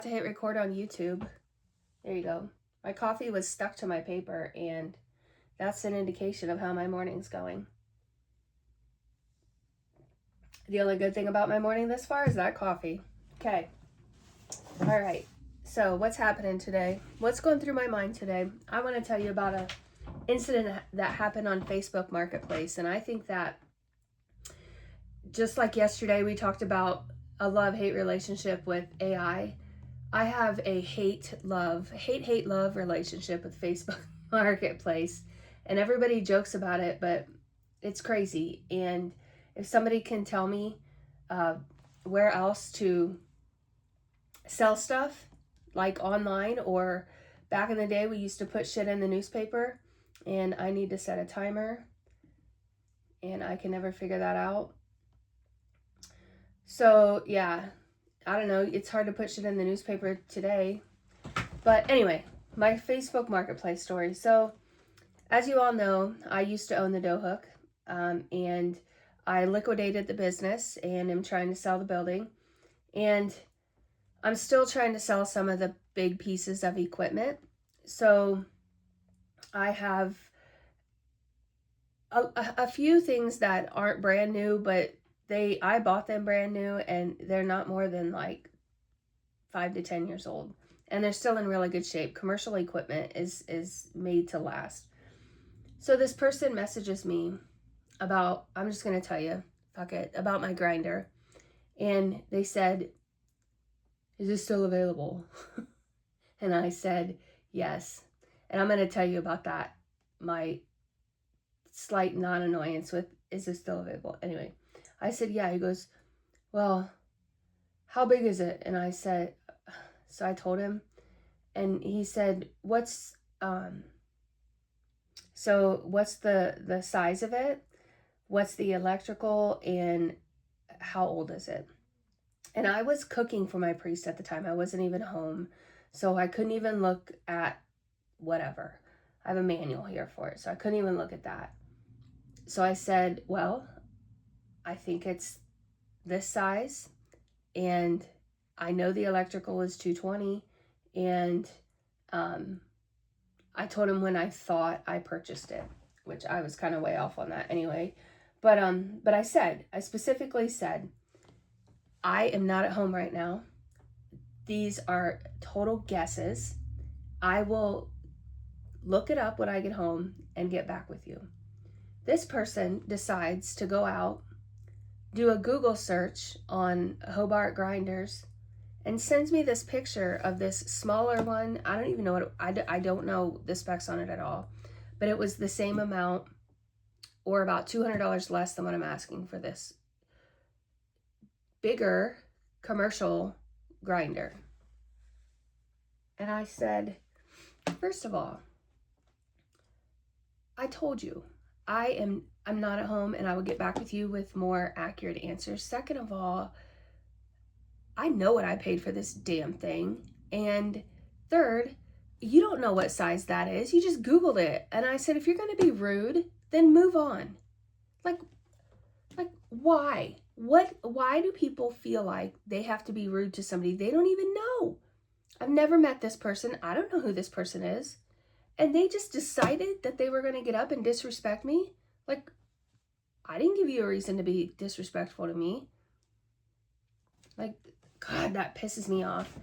To hit record on YouTube. There you go. My coffee was stuck to my paper, and that's an indication of how my morning's going. The only good thing about my morning this far is that coffee. Okay. All right. So, what's happening today? What's going through my mind today? I want to tell you about an incident that happened on Facebook Marketplace, and I think that just like yesterday, we talked about a love-hate relationship with AI. I have a hate love relationship with Facebook Marketplace, and everybody jokes about it, but it's crazy. And if somebody can tell me where else to sell stuff, like online, or back in the day, we used to put shit in the newspaper, and I need to set a timer, and I can never figure that out. So, yeah. I don't know, it's hard to put shit in the newspaper today. But anyway, my Facebook Marketplace story. So, as you all know, I used to own the dough hook, and I liquidated the business and am trying to sell the building. And I'm still trying to sell some of the big pieces of equipment. So, I have a few things that aren't brand new, but I bought them brand new, and they're not more than like 5 to 10 years old, and they're still in really good shape. Commercial equipment is made to last. So this person messages me about, I'm just going to tell you, fuck it, about my grinder. And they said, "Is this still available?" And I said, "Yes." And I'm going to tell you about that, my slight non-annoyance with, "Is this still available?" Anyway, I said, "Yeah." He goes, "Well, how big is it?" And I said, so I told him, and he said, what's the size of it? What's the electrical, and how old is it? And I was cooking for my priest at the time. I wasn't even home, so I couldn't even look at whatever. I have a manual here for it, so I couldn't even look at that. So I said, "Well, I think it's this size, and I know the electrical is 220, and I told him when I thought I purchased it, which I was kind of way off on that anyway. But I specifically said, I am not at home right now. These are total guesses. I will look it up when I get home and get back with you." This person decides to go out, do a Google search on Hobart grinders, and sends me this picture of this smaller one. I don't even know I don't know the specs on it at all, but it was the same amount, or about $200 less than what I'm asking for this bigger commercial grinder. And I said, first of all, I told you I'm not at home, and I will get back with you with more accurate answers. Second of all, I know what I paid for this damn thing. And third, you don't know what size that is. You just Googled it. And I said, if you're going to be rude, then move on. Like why? Why do people feel like they have to be rude to somebody they don't even know? I've never met this person. I don't know who this person is. And they just decided that they were going to get up and disrespect me? Like, I didn't give you a reason to be disrespectful to me. Like, God, that pisses me off.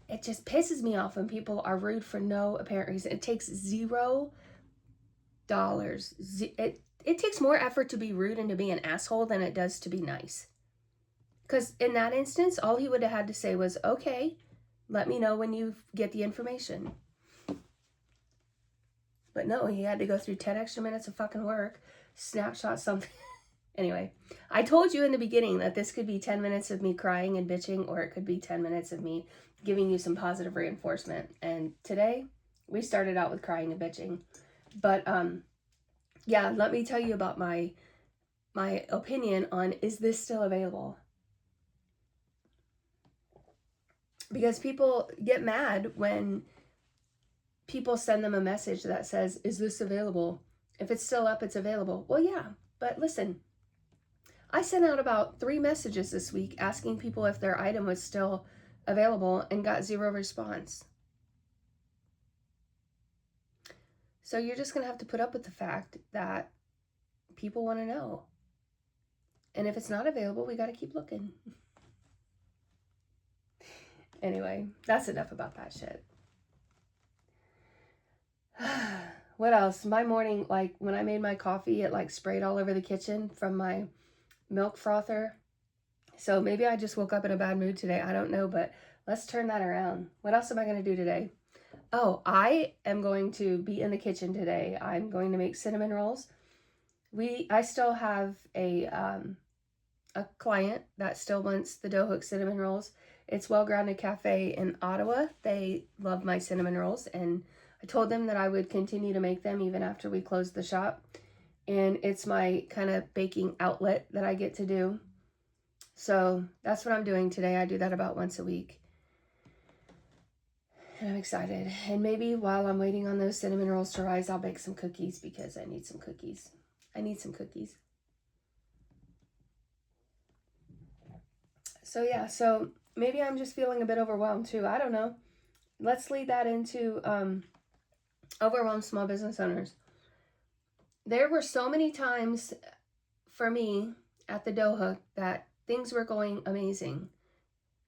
It just pisses me off when people are rude for no apparent reason. It takes $0. It takes more effort to be rude and to be an asshole than it does to be nice. Because in that instance, all he would have had to say was, "Okay, let me know when you get the information." But no, he had to go through 10 extra minutes of fucking work, snapshot something. Anyway, I told you in the beginning that this could be 10 minutes of me crying and bitching, or it could be 10 minutes of me giving you some positive reinforcement. And today, we started out with crying and bitching. But, yeah, let me tell you about my opinion on, is this still available? Because people get mad when people send them a message that says, "Is this available?" If it's still up, it's available. Well, yeah, but listen, I sent out about 3 messages this week asking people if their item was still available and got 0 response. So you're just going to have to put up with the fact that people want to know. And if it's not available, we got to keep looking. Anyway, that's enough about that shit. What else? My morning, like when I made my coffee, it like sprayed all over the kitchen from my milk frother. So maybe I just woke up in a bad mood today. I don't know, but let's turn that around. What else am I going to do today? Oh, I am going to be in the kitchen today. I'm going to make cinnamon rolls. I still have a client that still wants the dough hook cinnamon rolls. It's Well Grounded Cafe in Ottawa. They love my cinnamon rolls, and I told them that I would continue to make them even after we closed the shop. And it's my kind of baking outlet that I get to do. So that's what I'm doing today. I do that about once a week. And I'm excited. And maybe while I'm waiting on those cinnamon rolls to rise, I'll bake some cookies because I need some cookies. So yeah, so maybe I'm just feeling a bit overwhelmed too. I don't know. Let's lead that into overwhelmed small business owners. There were so many times for me at the dough hook that things were going amazing.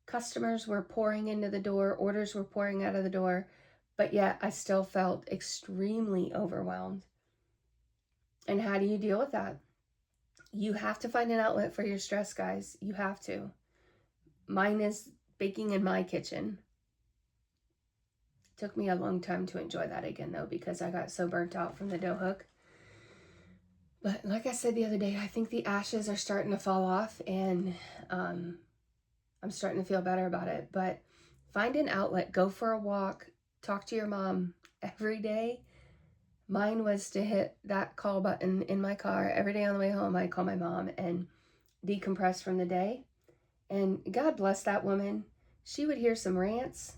Customers were pouring into the door, orders were pouring out of the door, but yet I still felt extremely overwhelmed. And how do you deal with that? You have to find an outlet for your stress, guys. You have to. Mine is baking in my kitchen. It took me a long time to enjoy that again, though, because I got so burnt out from the dough hook. But like I said the other day, I think the ashes are starting to fall off, and I'm starting to feel better about it. But find an outlet, go for a walk, talk to your mom every day. Mine was to hit that call button in my car. Every day on the way home, I call my mom and decompress from the day. And God bless that woman. She would hear some rants.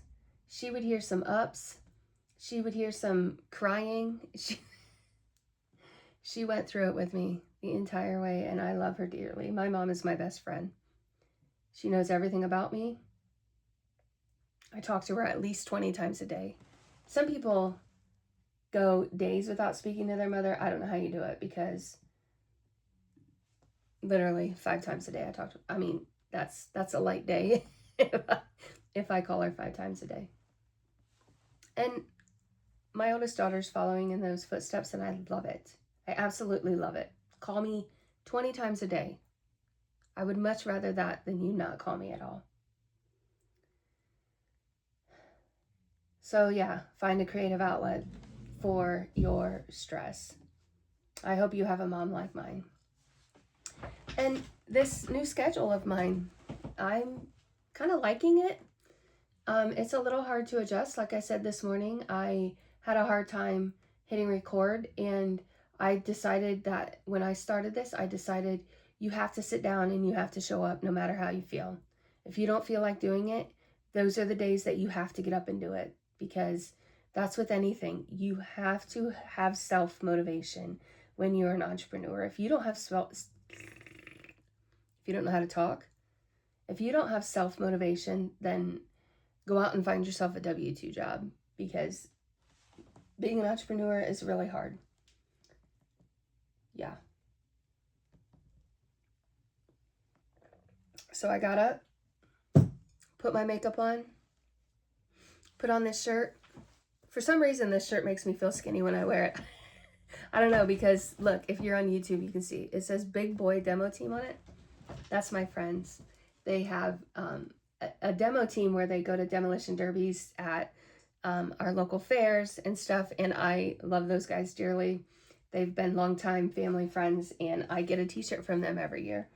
She would hear some ups. She would hear some crying. She went through it with me the entire way, and I love her dearly. My mom is my best friend. She knows everything about me. I talk to her at least 20 times a day. Some people go days without speaking to their mother. I don't know how you do it, because literally 5 times a day I talk to her. I mean, that's a light day if I call her 5 times a day. And my oldest daughter's following in those footsteps, and I love it. I absolutely love it. Call me 20 times a day. I would much rather that than you not call me at all. So yeah, find a creative outlet for your stress. I hope you have a mom like mine. And this new schedule of mine, I'm kind of liking it. It's a little hard to adjust. Like I said this morning, I had a hard time hitting record, and I decided that when I started this, I decided you have to sit down and you have to show up no matter how you feel. If you don't feel like doing it, those are the days that you have to get up and do it, because that's with anything. You have to have self-motivation when you're an entrepreneur. If you don't know how to talk, if you don't have self-motivation, then go out and find yourself a W-2 job, because being an entrepreneur is really hard. Yeah. So I got up, put my makeup on, put on this shirt. For some reason, this shirt makes me feel skinny when I wear it. I don't know, because look, if you're on YouTube, you can see it says Big Boy Demo Team on it. That's my friends. They have a demo team where they go to demolition derbies at our local fairs and stuff, and I love those guys dearly. They've been longtime family friends, and I get a t-shirt from them every year.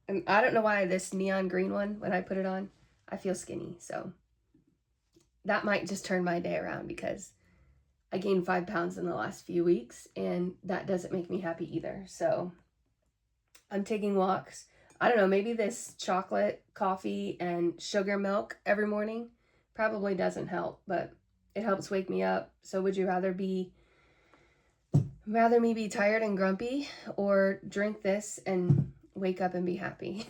And I don't know why this neon green one, when I put it on, I feel skinny. So that might just turn my day around, because I gained 5 pounds in the last few weeks, and that doesn't make me happy either. So I'm taking walks. I don't know, maybe this chocolate, coffee, and sugar milk every morning probably doesn't help, but it helps wake me up. So would you rather me be tired and grumpy, or drink this and wake up and be happy?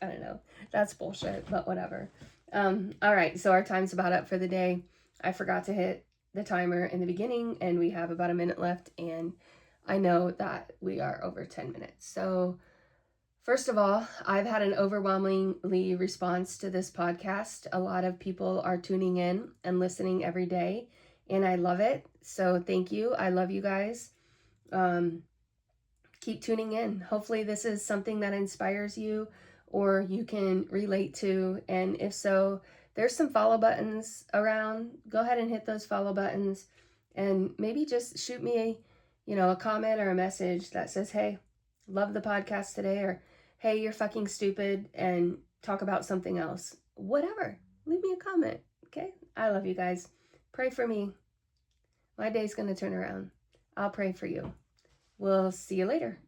I don't know. That's bullshit, but whatever. All right, so our time's about up for the day. I forgot to hit the timer in the beginning, and we have about a minute left, and I know that we are over 10 minutes. So, first of all, I've had an overwhelmingly response to this podcast. A lot of people are tuning in and listening every day, and I love it. So, thank you. I love you guys. Keep tuning in. Hopefully, this is something that inspires you or you can relate to. And if so, there's some follow buttons around. Go ahead and hit those follow buttons and maybe just shoot me a comment or a message that says, hey, love the podcast today, or hey, you're fucking stupid, and talk about something else. Whatever. Leave me a comment. Okay? I love you guys. Pray for me. My day's going to turn around. I'll pray for you. We'll see you later.